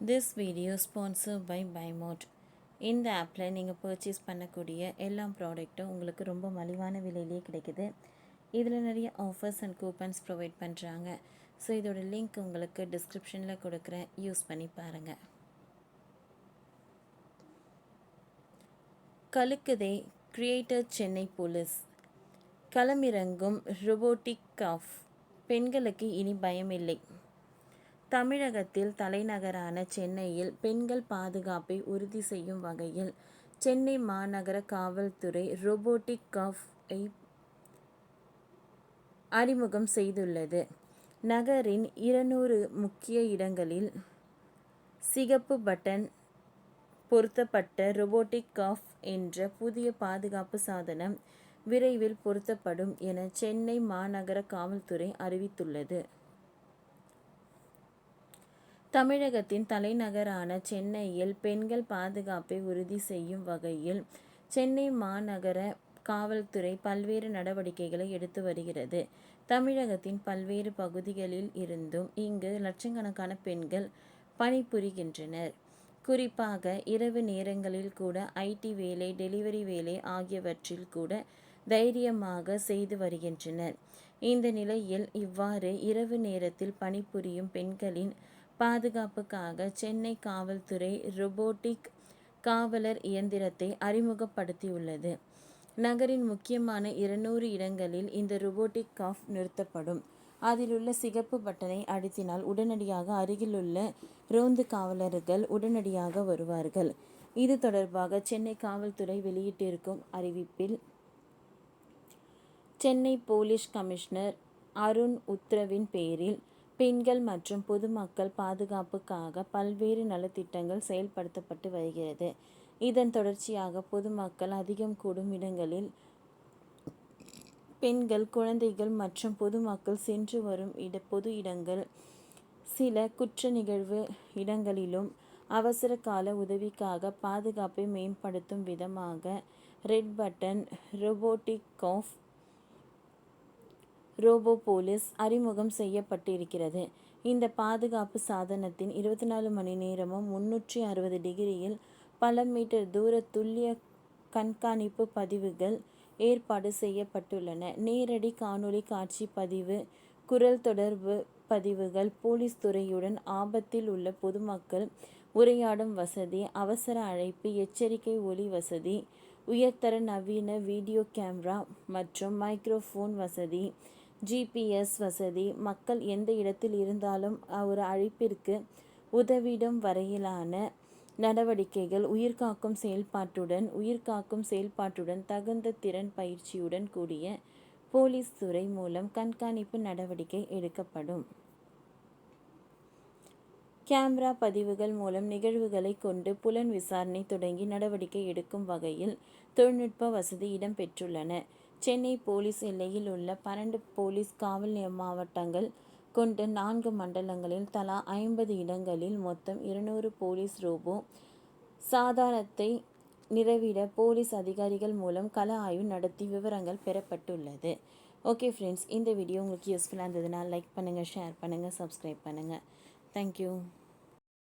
This video sponsored by BuyMode. இந்த ஆப்பில் நீங்கள் பர்ச்சேஸ் பண்ணக்கூடிய எல்லா ப்ராடக்ட்டும் உங்களுக்கு ரொம்ப மலிவான விலையிலே கிடைக்குது. இதில் நிறைய ஆஃபர்ஸ் அண்ட் கூப்பன்ஸ் ப்ரொவைட் பண்ணுறாங்க. ஸோ இதோட லிங்க் உங்களுக்கு டிஸ்கிரிப்ஷனில் கொடுக்குறேன், யூஸ் பண்ணி பாருங்கள். கலுக்குதே கிரியேட்டர் சென்னை போலீஸ். களமிறங்கும் ரோபோட்டிக் காஃப். பெண்களுக்கு இனி பயமில்லை. தமிழகத்தில் தலைநகரான சென்னையில் பெண்கள் பாதுகாப்பை உறுதி செய்யும் வகையில் சென்னை மாநகர காவல்துறை ரோபோட்டிக் காஃப்-ஐ அறிமுகம் செய்துள்ளது. நகரின் 200 முக்கிய இடங்களில் சிகப்பு பட்டன் பொருத்தப்பட்ட ரோபோட்டிக் காஃப் என்ற புதிய பாதுகாப்பு சாதனம் விரைவில் பொருத்தப்படும் என சென்னை மாநகர காவல்துறை அறிவித்துள்ளது. தமிழகத்தின் தலைநகரான சென்னையில் பெண்கள் பாதுகாப்பை உறுதி செய்யும் வகையில் சென்னை மாநகர காவல்துறை பல்வேறு நடவடிக்கைகளை எடுத்து வருகிறது. தமிழகத்தின் பல்வேறு பகுதிகளில் இருந்தும் இங்கு லட்சக்கணக்கான பெண்கள் பணிபுரிகின்றனர். குறிப்பாக இரவு நேரங்களில் கூட ஐடி வேலை, டெலிவரி வேலை ஆகியவற்றில் கூட தைரியமாக செய்து வருகின்றனர். இந்த நிலையில் இவ்வாறு இரவு நேரத்தில் பணிபுரியும் பெண்களின் பாதுகாப்புக்காக சென்னை காவல்துறை ரோபோட்டிக் காவலர் இயந்திரத்தை அறிமுகப்படுத்தியுள்ளது. நகரின் முக்கியமான 200 இடங்களில் இந்த ரோபோட்டிக் காஃப் நிறுத்தப்படும். அதிலுள்ள சிகப்பு பட்டனை அழுத்தினால் உடனடியாக அருகிலுள்ள ரோந்து காவலர்கள் உடனடியாக வருவார்கள். இது தொடர்பாக சென்னை காவல்துறை வெளியிட்டிருக்கும் அறிவிப்பில், சென்னை போலீஸ் கமிஷனர் அருண் உத்தரவின் பேரில் பெண்கள் மற்றும் பொதுமக்கள் பாதுகாப்புக்காக பல்வேறு நலத்திட்டங்கள் செயல்படுத்தப்பட்டு வருகிறது. இதன் தொடர்ச்சியாக பொதுமக்கள் அதிகம் கூடும் இடங்களில் பெண்கள், குழந்தைகள் மற்றும் பொதுமக்கள் சென்று வரும் பொது இடங்கள், சில குற்ற நிகழ்வு இடங்களிலும் அவசர கால உதவிக்காக பாதுகாப்பை மேம்படுத்தும் விதமாக red button robotic cop robo police அறிமுகம் செய்யப்பட்டிருக்கிறது. இந்த பாதுகாப்பு சாதனத்தின் 24 மணி நேரமும் 360 டிகிரியில் பல மீட்டர் தூர துல்லிய கண்காணிப்பு பதிவுகள் ஏற்பாடு செய்யப்பட்டுள்ளன. நேரடி காணொளி காட்சி பதிவு, குரல் தொடர்பு பதிவுகள், போலீஸ் துறையுடன் ஆபத்தில் உள்ள பொதுமக்கள் உரையாடும் வசதி, அவசர அழைப்பு, எச்சரிக்கை ஒலி வசதி, உயர்தர நவீன வீடியோ கேமரா மற்றும் மைக்ரோஃபோன் வசதி, ஜிபிஎஸ் வசதி, மக்கள் எந்த இடத்தில் இருந்தாலும் ஒரு அழைப்பிற்கு உதவிடும் வரையிலான நடவடிக்கைகள், உயிர்காக்கும் செயல்பாட்டுடன் தகுந்த திறன் பயிற்சியுடன் கூடிய போலீஸ் துறை மூலம் கண்காணிப்பு நடவடிக்கை எடுக்கப்படும். கேமரா பதிவுகள் மூலம் நிகழ்வுகளை கொண்டு புலன் விசாரணை தொடங்கி நடவடிக்கை எடுக்கும் வகையில் தொழில்நுட்ப வசதி இடம்பெற்றுள்ளன. சென்னை போலீஸ் எல்லையில் உள்ள 12 போலீஸ் காவல் மாவட்டங்கள் கொண்ட 4 மண்டலங்களில் தலா 50 இடங்களில் மொத்தம் 200 போலீஸ் ரோபோ சாதனத்தை நிறுவிட போலீஸ் அதிகாரிகள் மூலம் கள ஆய்வு நடத்தி விவரங்கள் பெறப்பட்டுள்ளது. ஓகே ஃப்ரெண்ட்ஸ், இந்த வீடியோ உங்களுக்கு யூஸ்ஃபுல்லாக இருந்ததுன்னா லைக் பண்ணுங்கள், ஷேர் பண்ணுங்கள், சப்ஸ்கிரைப் பண்ணுங்கள். தேங்க்யூ.